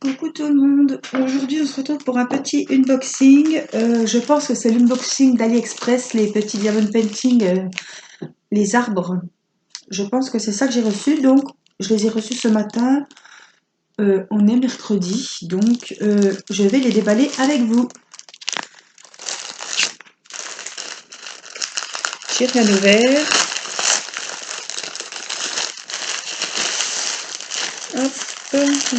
Coucou tout le monde, aujourd'hui on se retrouve pour un petit unboxing. Je pense que c'est l'unboxing d'AliExpress, les petits diamond painting, les arbres. Je pense que c'est ça que j'ai reçu, donc je les ai reçus ce matin. On est mercredi, donc je vais les déballer avec vous. J'ai rien ouvert. Hop.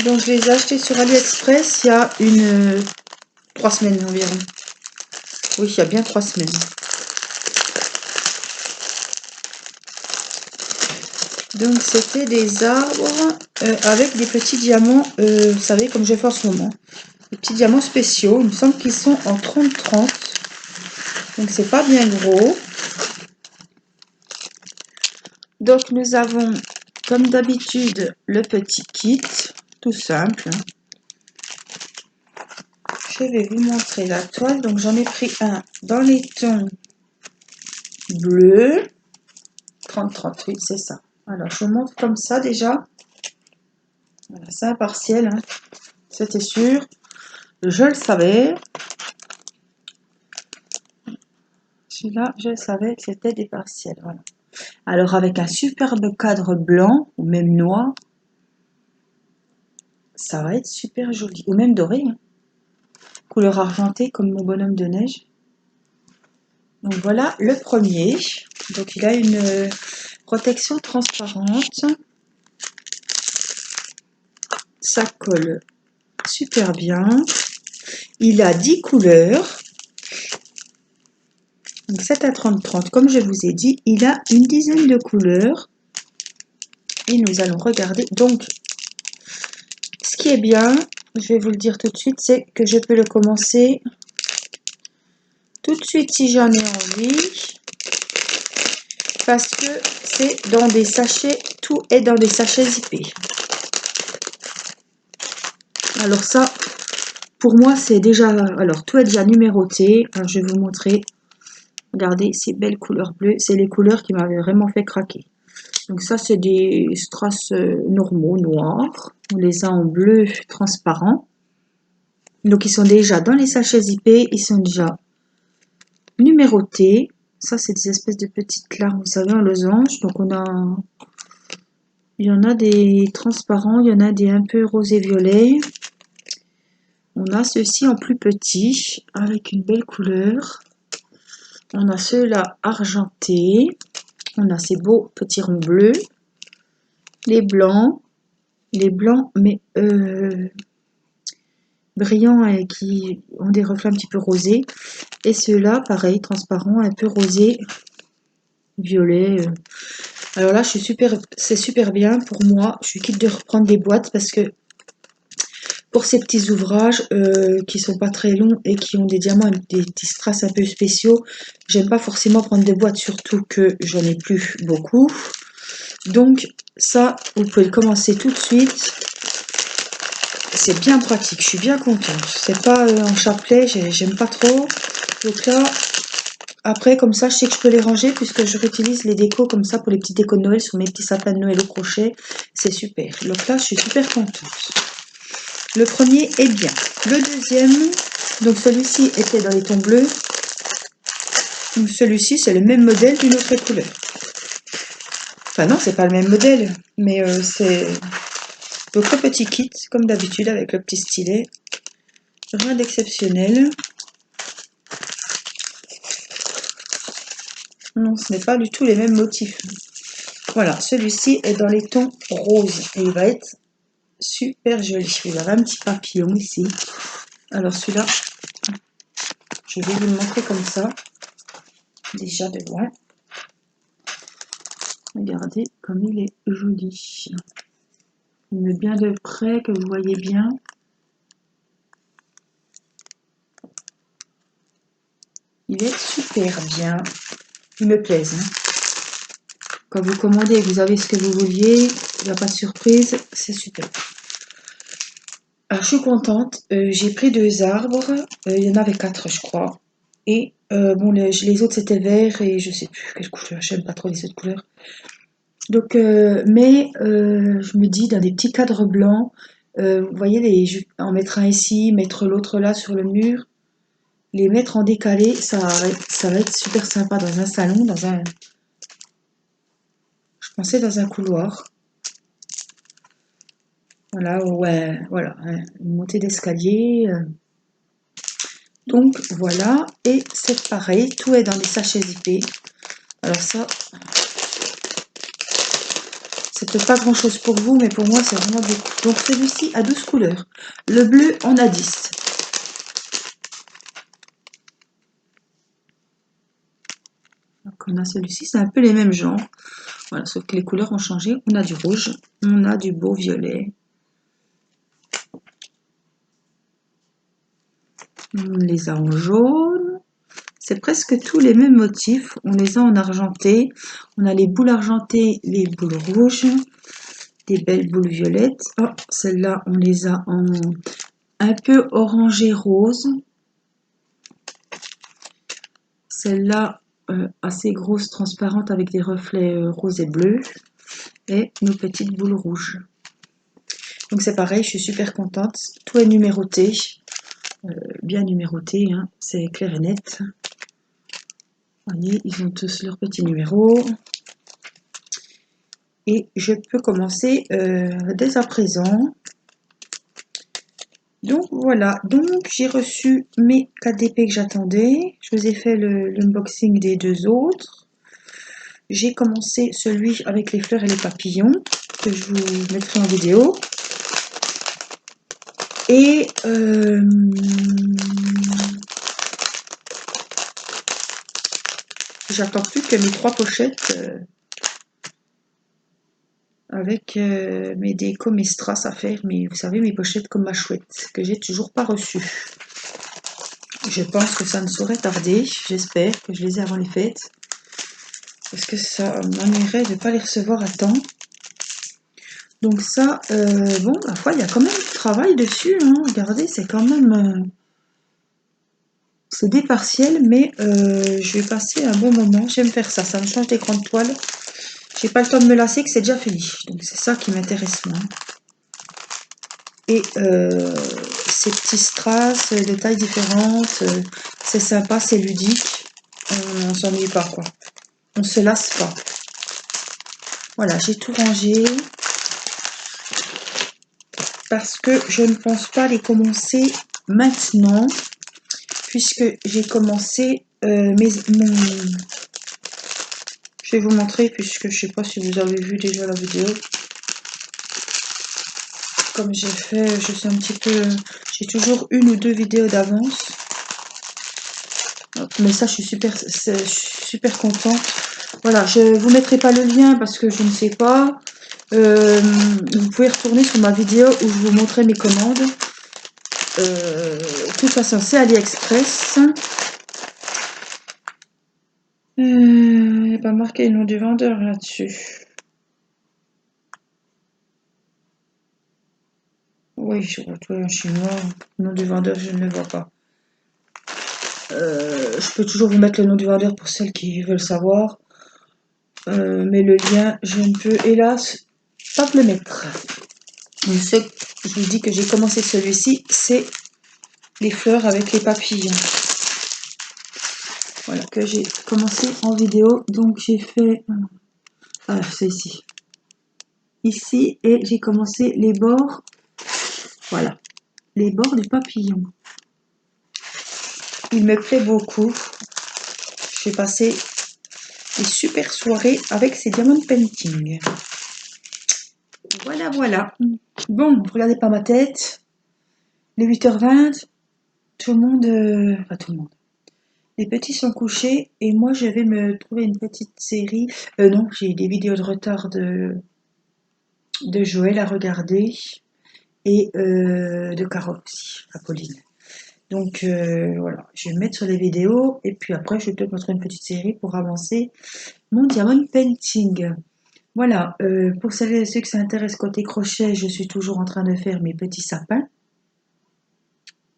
Donc je les ai achetés sur AliExpress il y a 3 semaines environ. Oui, il y a bien 3 semaines. Donc c'était des arbres avec des petits diamants, vous savez comme je fais en ce moment. Des petits diamants spéciaux, il me semble qu'ils sont en 30-30. Donc c'est pas bien gros. Donc nous avons comme d'habitude le petit kit, tout simple. Je vais vous montrer la toile. Donc j'en ai pris un dans les tons bleus. 30-30, oui c'est ça. Alors je vous montre comme ça déjà. Voilà, c'est un partiel, hein. C'était sûr. Je le savais. Celui-là, je savais que c'était des partiels. Voilà. Alors avec un superbe cadre blanc ou même noir, ça va être super joli. Ou même doré, hein. Couleur argentée comme mon bonhomme de neige. Donc voilà le premier. Donc il a une protection transparente. Ça colle super bien. Il a 10 couleurs. Donc 7 à 30-30, comme je vous ai dit, il a une dizaine de couleurs. Et nous allons regarder. Donc, ce qui est bien, je vais vous le dire tout de suite, c'est que je peux le commencer tout de suite si j'en ai envie. Parce que c'est dans des sachets, tout est dans des sachets zippés. Alors ça, pour moi, c'est déjà... Alors, tout est déjà numéroté. Alors, je vais vous montrer. Regardez ces belles couleurs bleues. C'est les couleurs qui m'avaient vraiment fait craquer. Donc ça, c'est des strass normaux, noirs. On les a en bleu transparent. Donc, ils sont déjà dans les sachets zippés. Ils sont déjà numérotés. Ça, c'est des espèces de petites larmes, vous savez, en losange. Donc, il y en a des transparents, il y en a des un peu rosé-violet. On a ceux-ci en plus petit, avec une belle couleur. On a ceux-là argentés. On a ces beaux petits ronds bleus. Les blancs mais brillants et qui ont des reflets un petit peu rosés. Et ceux-là, pareil, transparents, un peu rosé, violet. Alors là, c'est super bien pour moi. Je suis quitte de reprendre des boîtes parce que pour ces petits ouvrages qui sont pas très longs et qui ont des diamants, des petits strass un peu spéciaux, j'aime pas forcément prendre des boîtes, surtout que j'en ai plus beaucoup. Donc ça, vous pouvez le commencer tout de suite. C'est bien pratique, je suis bien contente. C'est pas en chapelet, j'aime pas trop. Donc là, après, comme ça, je sais que je peux les ranger puisque je réutilise les décos comme ça pour les petites décos de Noël sur mes petits sapins de Noël au crochet. C'est super. Donc là, je suis super contente. Le premier est bien. Le deuxième, donc celui-ci était dans les tons bleus. Donc celui-ci, c'est le même modèle d'une autre couleur. Enfin non, c'est pas le même modèle, mais c'est donc le petit kit, comme d'habitude, avec le petit stylet. Rien d'exceptionnel. Non, ce n'est pas du tout les mêmes motifs. Voilà, celui-ci est dans les tons roses et il va être super joli. Il a un petit papillon ici. Alors celui-là, je vais vous le montrer comme ça, déjà de loin. Regardez comme il est joli. Il met bien de près, que vous voyez bien. Il est super bien. Il me plaise. Hein. Quand vous commandez et que vous avez ce que vous vouliez, il n'y a pas de surprise, c'est super. Alors je suis contente. J'ai pris 2 arbres. Il y en avait 4, je crois. Et bon, les autres c'était vert et je sais plus quelle couleur. J'aime pas trop les autres couleurs. Donc, je me dis dans des petits cadres blancs, Vous voyez, en mettre un ici, mettre l'autre là sur le mur, les mettre en décalé, ça va être super sympa dans un salon, je pensais dans un couloir. Voilà, ouais, voilà, hein, une montée d'escalier. Donc voilà, et c'est pareil, tout est dans des sachets zippés. Alors ça, c'est peut-être pas grand chose pour vous, mais pour moi c'est vraiment beaucoup. Donc celui-ci a 12 couleurs. Le bleu en a 10. Donc on a celui-ci, c'est un peu les mêmes genres. Voilà, sauf que les couleurs ont changé. On a du rouge, on a du beau violet. On les a en jaune. C'est presque tous les mêmes motifs. On les a en argenté. On a les boules argentées, les boules rouges, des belles boules violettes. Oh, celles-là, on les a en un peu orangé rose. Celle-là, assez grosse, transparente avec des reflets roses et bleus. Et nos petites boules rouges. Donc c'est pareil, je suis super contente. Tout est numéroté. Bien numéroté, hein, c'est clair et net. Vous voyez, ils ont tous leur petit numéro. Et je peux commencer dès à présent. Donc voilà, donc j'ai reçu mes KDP que j'attendais. Je vous ai fait l'unboxing des deux autres. J'ai commencé celui avec les fleurs et les papillons, que je vous mettrai en vidéo. Et j'attends plus que mes 3 pochettes avec mes décos, mes strass à faire, mais vous savez, mes pochettes comme ma chouette, que j'ai toujours pas reçues. Je pense que ça ne saurait tarder, j'espère que je les ai avant les fêtes, parce que ça m'ennuierait de ne pas les recevoir à temps. Donc ça, bon, ma foi, il y a quand même du travail dessus, hein. Regardez, c'est quand même... c'est des partiels, mais je vais passer un bon moment. J'aime faire ça, ça me change des grandes toiles. J'ai pas le temps de me lasser, que c'est déjà fini. Donc c'est ça qui m'intéresse moins. Et ces petits strass de tailles différentes, c'est sympa, c'est ludique. On s'ennuie pas, quoi. On se lasse pas. Voilà, j'ai tout rangé. Parce que je ne pense pas les commencer maintenant. Puisque j'ai commencé je vais vous montrer, puisque je sais pas si vous avez vu déjà la vidéo. Comme j'ai fait, je sais un petit peu... J'ai toujours 1 ou 2 vidéos d'avance. Mais ça, je suis super contente. Voilà, je vous mettrai pas le lien parce que je ne sais pas. Vous pouvez retourner sur ma vidéo où je vous montrais mes commandes. De toute façon, c'est AliExpress. Il n'y a pas marqué le nom du vendeur là-dessus. Oui, je vois tout en chinois. Le nom du vendeur, je ne le vois pas. Je peux toujours vous mettre le nom du vendeur pour celles qui veulent savoir. Mais le lien, je ne peux hélas pas le mettre. Donc, je vous dis que j'ai commencé celui-ci, c'est les fleurs avec les papillons. Voilà, que j'ai commencé en vidéo. Donc j'ai fait... Ah, c'est ici. Ici, et j'ai commencé les bords. Voilà, les bords du papillon. Il me plaît beaucoup. J'ai passé des super soirées avec ces diamond painting. Voilà, voilà. Bon, regardez pas ma tête. Les 8h20, tout le monde... Enfin, tout le monde. Les petits sont couchés et moi je vais me trouver une petite série. Non, j'ai des vidéos de retard de Joël à regarder et de Carole aussi, Apolline. Donc voilà, je vais me mettre sur les vidéos et puis après je vais peut-être montrer une petite série pour avancer mon diamond painting. Voilà, pour celles et ceux que ça intéresse côté crochet, je suis toujours en train de faire mes petits sapins.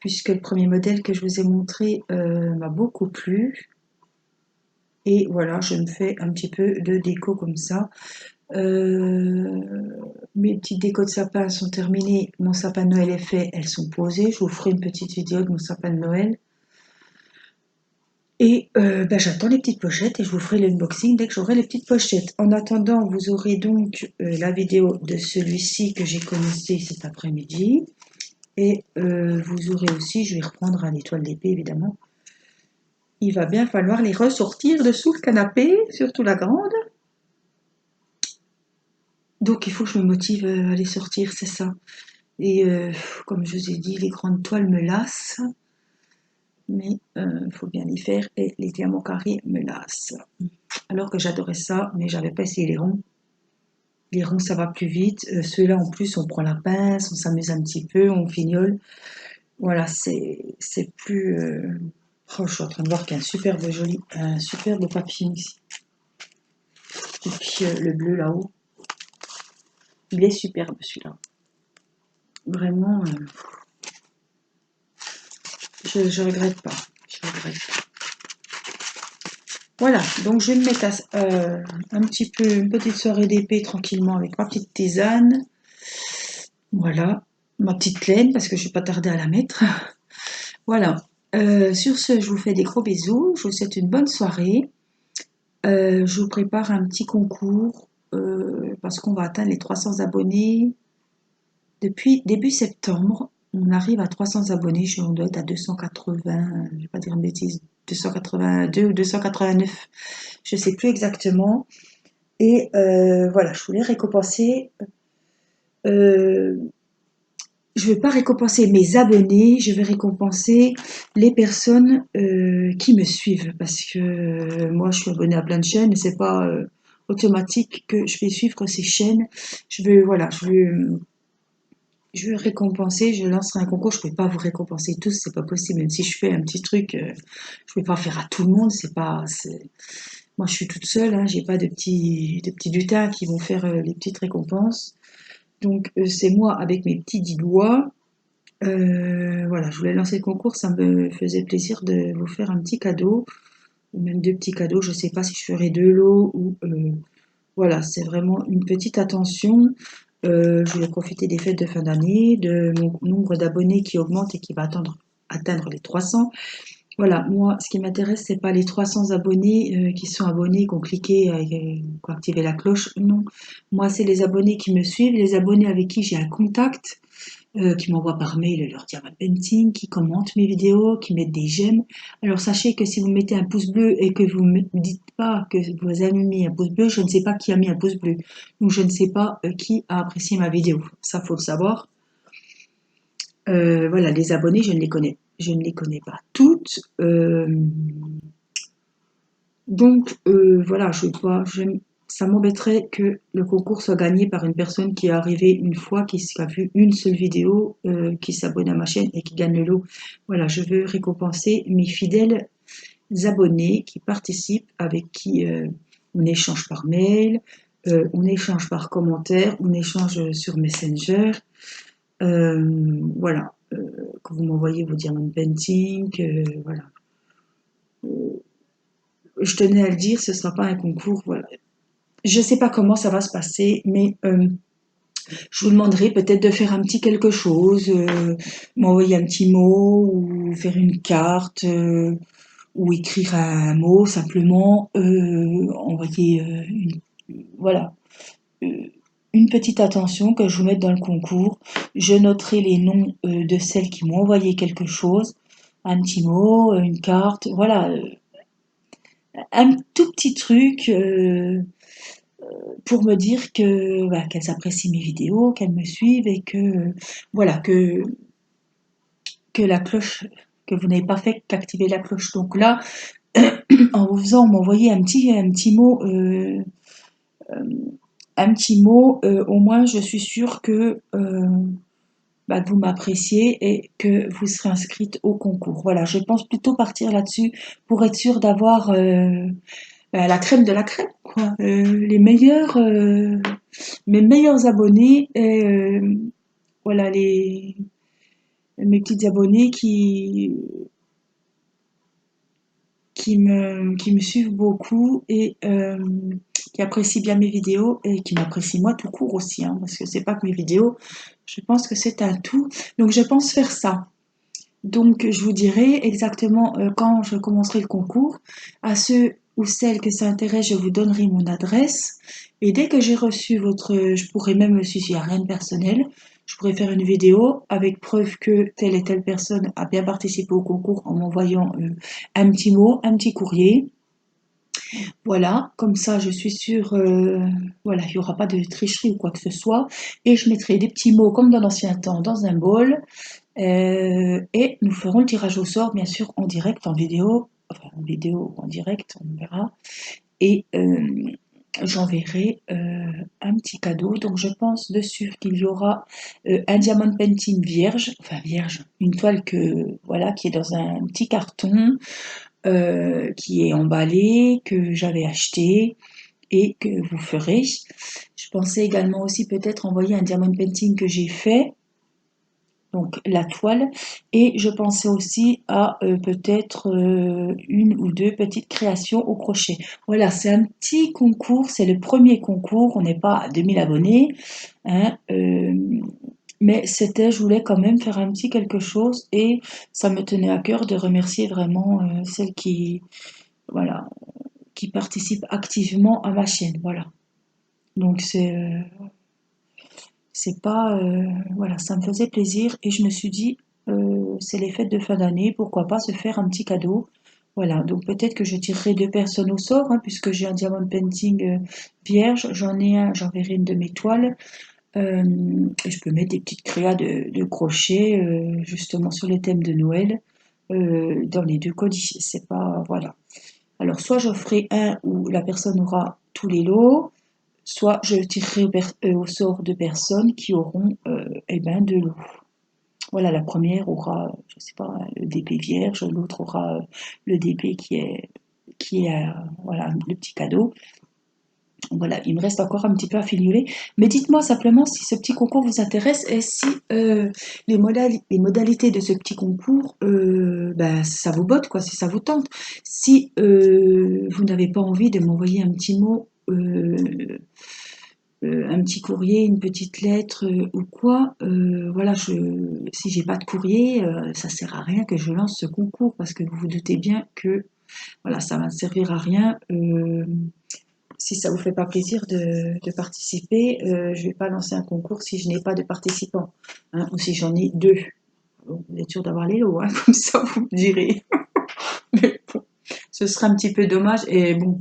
Puisque le premier modèle que je vous ai montré m'a beaucoup plu. Et voilà, je me fais un petit peu de déco comme ça. Mes petites décos de sapin sont terminées. Mon sapin de Noël est fait. Elles sont posées. Je vous ferai une petite vidéo de mon sapin de Noël. Et j'attends les petites pochettes et je vous ferai l'unboxing dès que j'aurai les petites pochettes. En attendant, vous aurez donc la vidéo de celui-ci que j'ai commencé cet après-midi. Et vous aurez aussi, je vais reprendre un étoile d'épée évidemment. Il va bien falloir les ressortir dessous le canapé, surtout la grande. Donc il faut que je me motive à les sortir, c'est ça. Et comme je vous ai dit, les grandes toiles me lassent. Mais il faut bien y faire. Et les diamants carrés me lassent. Alors que j'adorais ça, mais j'avais pas essayé les ronds. Les ronds, ça va plus vite. Ceux-là, en plus, on prend la pince, on s'amuse un petit peu, on fignole. Voilà, c'est plus... Oh, je suis en train de voir qu'il y a un superbe papillon ici. Et puis le bleu là-haut. Il est superbe celui-là. Vraiment, je regrette pas. Je regrette pas. Voilà, donc je vais me mettre un petit peu, une petite soirée d'épée tranquillement avec ma petite tisane. Voilà, ma petite laine parce que je ne vais pas tarder à la mettre. Voilà. Sur ce, je vous fais des gros bisous. Je vous souhaite une bonne soirée. Je vous prépare un petit concours parce qu'on va atteindre les 300 abonnés depuis début septembre. On arrive à 300 abonnés. On doit être à 280, je ne vais pas dire une bêtise, 282 ou 289. Je ne sais plus exactement. Et voilà, je voulais récompenser. Je ne vais pas récompenser mes abonnés, je vais récompenser les personnes qui me suivent. Parce que moi, je suis abonnée à plein de chaînes et c'est pas automatique que je vais suivre ces chaînes. Voilà, je veux récompenser, je lancerai un concours. Je ne peux pas vous récompenser tous, c'est pas possible. Même si je fais un petit truc, je ne vais pas faire à tout le monde. Moi, je suis toute seule, hein, j'ai pas de petits lutins qui vont faire les petites récompenses. Donc, c'est moi avec mes petits 10 doigts. Voilà, je voulais lancer le concours, ça me faisait plaisir de vous faire un petit cadeau, ou même deux petits cadeaux. Je ne sais pas si je ferai deux lots ou voilà, c'est vraiment une petite attention. Je voulais profiter des fêtes de fin d'année, de mon nombre d'abonnés qui augmente et qui va atteindre les 300. Voilà, moi, ce qui m'intéresse, c'est pas les 300 abonnés qui sont abonnés, qui ont cliqué, qui ont activé la cloche. Non, moi, c'est les abonnés qui me suivent, les abonnés avec qui j'ai un contact, qui m'envoient par mail leur diamant painting, qui commentent mes vidéos, qui mettent des j'aime. Alors sachez que si vous mettez un pouce bleu et que vous ne me dites pas que vous avez mis un pouce bleu, je ne sais pas qui a mis un pouce bleu. Donc je ne sais pas qui a apprécié ma vidéo. Ça, faut le savoir. Voilà, les abonnés, je ne les connais pas toutes. Donc voilà, ça m'embêterait que le concours soit gagné par une personne qui est arrivée une fois, qui a vu une seule vidéo, qui s'abonne à ma chaîne et qui gagne le lot. Voilà, je veux récompenser mes fidèles abonnés qui participent, avec qui on échange par mail, on échange par commentaire, on échange sur Messenger. Voilà, quand vous m'envoyez vos diamant painting, voilà. Je tenais à le dire, ce ne sera pas un concours, voilà. Je ne sais pas comment ça va se passer, mais je vous demanderai peut-être de faire un petit quelque chose, m'envoyer un petit mot ou faire une carte ou écrire un mot simplement, envoyer voilà, euh, une petite attention que je vous mette dans le concours. Je noterai les noms de celles qui m'ont envoyé quelque chose, un petit mot, une carte, voilà, un tout petit truc. Pour me dire que bah, qu'elles apprécient mes vidéos, qu'elles me suivent et que voilà que la cloche, que vous n'avez pas fait qu'activer la cloche. Donc là, en vous faisant m'envoyer un petit mot, au moins je suis sûre que bah, vous m'appréciez et que vous serez inscrite au concours. Voilà, je pense plutôt partir là-dessus pour être sûre d'avoir bah, la crème de la crème, quoi. Mes meilleurs abonnés et voilà mes petites abonnées qui me suivent beaucoup et qui apprécient bien mes vidéos et qui m'apprécient moi tout court aussi, hein, parce que c'est pas que mes vidéos, je pense que c'est un tout. Donc je pense faire ça. Donc je vous dirai exactement quand je commencerai le concours. À ceux ou celles que ça intéresse, je vous donnerai mon adresse. Et dès que j'ai reçu votre, je pourrais même, si il n'y a rien de personnel, je pourrais faire une vidéo avec preuve que telle et telle personne a bien participé au concours en m'envoyant un petit mot, un petit courrier. Voilà, comme ça je suis sûre, voilà, il n'y aura pas de tricherie ou quoi que ce soit. Et je mettrai des petits mots comme dans l'ancien temps dans un bol. Et nous ferons le tirage au sort, bien sûr, en direct, en vidéo, enfin en vidéo ou en direct, on verra. Et j'enverrai un petit cadeau. Donc je pense dessus qu'il y aura un diamant painting vierge, enfin vierge, une toile que voilà qui est dans un petit carton, qui est emballé, que j'avais acheté et que vous ferez. Je pensais également aussi peut-être envoyer un diamond painting que j'ai fait, donc la toile, et je pensais aussi à peut-être une ou deux petites créations au crochet. Voilà, c'est un petit concours, c'est le premier concours, on n'est pas à 2000 abonnés, hein, mais je voulais quand même faire un petit quelque chose et ça me tenait à cœur de remercier vraiment celles voilà, qui participent activement à ma chaîne, voilà. Donc c'est pas voilà, ça me faisait plaisir et je me suis dit c'est les fêtes de fin d'année, pourquoi pas se faire un petit cadeau. Voilà, donc peut-être que je tirerai deux personnes au sort, hein, puisque j'ai un diamond painting vierge, j'en ai un, j'enverrai une de mes toiles. Et je peux mettre des petites créas de crochet justement sur les thèmes de Noël dans les deux colis. C'est pas voilà. Alors soit j'offrirai un où la personne aura tous les lots, soit je tirerai au sort de personnes qui auront eh ben, de l'eau. Voilà, la première aura, je sais pas, le DP vierge, l'autre aura le DP qui est voilà, le petit cadeau. Voilà, il me reste encore un petit peu à fignoler. Mais dites-moi simplement si ce petit concours vous intéresse et si les modalités de ce petit concours, ben, ça vous botte, quoi, si ça vous tente. Si vous n'avez pas envie de m'envoyer un petit mot, un petit courrier, une petite lettre ou quoi, voilà, si j'ai pas de courrier, ça sert à rien que je lance ce concours parce que vous vous doutez bien que voilà, ça va ne servir à rien. Si ça vous fait pas plaisir de participer, je vais pas lancer un concours si je n'ai pas de participants, hein, ou si j'en ai deux. Bon, vous êtes sûr d'avoir les lots, hein, comme ça vous me direz. Mais bon, ce serait un petit peu dommage. Et bon,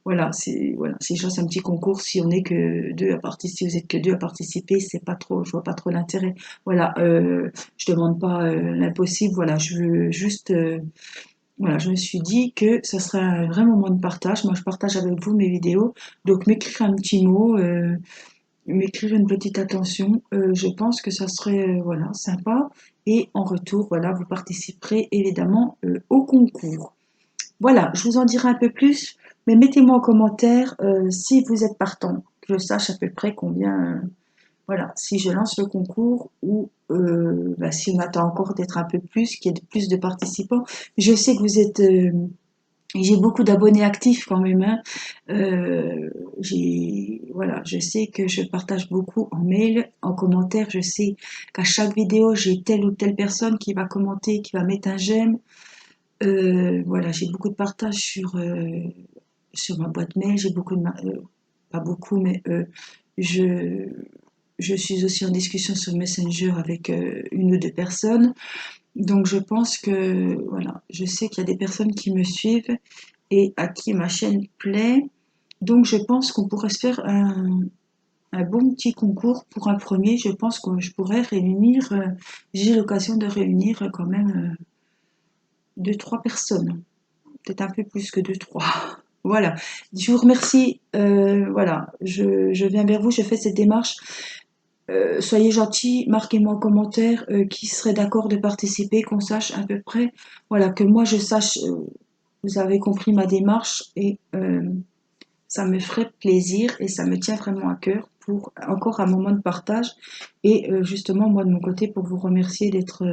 voilà, si je lance un petit concours, si on n'est que deux à participer, si vous êtes que deux à participer, c'est pas trop, je vois pas trop l'intérêt. Voilà, je demande pas l'impossible. Voilà, je veux juste voilà, je me suis dit que ça serait un vrai moment de partage. Moi, je partage avec vous mes vidéos. Donc, m'écrire un petit mot, m'écrire une petite attention, je pense que ça serait voilà, sympa. Et en retour, voilà, vous participerez évidemment au concours. Voilà, je vous en dirai un peu plus, mais mettez-moi en commentaire si vous êtes partant, que je sache à peu près combien, voilà, si je lance le concours ou bah, si on attend encore d'être un peu plus, qu'il y ait plus de participants. Je sais que vous êtes, j'ai beaucoup d'abonnés actifs quand même, hein. Voilà, je sais que je partage beaucoup en mail, en commentaire. Je sais qu'à chaque vidéo, j'ai telle ou telle personne qui va commenter, qui va mettre un j'aime. Voilà, j'ai beaucoup de partage sur ma boîte mail. J'ai beaucoup pas beaucoup, mais je, je suis aussi en discussion sur Messenger avec une ou deux personnes. Donc je pense que, voilà, je sais qu'il y a des personnes qui me suivent et à qui ma chaîne plaît. Donc je pense qu'on pourrait se faire un bon petit concours pour un premier. Je pense que je pourrais réunir, j'ai l'occasion de réunir quand même deux, trois personnes. Peut-être un peu plus que deux, trois. Voilà. Je vous remercie. Voilà. Je viens vers vous, je fais cette démarche. Soyez gentils, marquez-moi en commentaire qui serait d'accord de participer, qu'on sache à peu près, voilà, que moi je sache, vous avez compris ma démarche et ça me ferait plaisir et ça me tient vraiment à cœur pour encore un moment de partage et justement moi de mon côté pour vous remercier d'être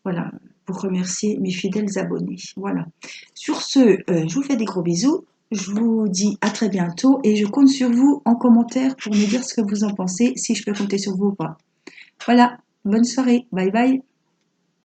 Voilà, pour remercier mes fidèles abonnés. Voilà. Sur ce, je vous fais des gros bisous. Je vous dis à très bientôt et je compte sur vous en commentaire pour me dire ce que vous en pensez, si je peux compter sur vous ou pas. Voilà, bonne soirée, bye bye.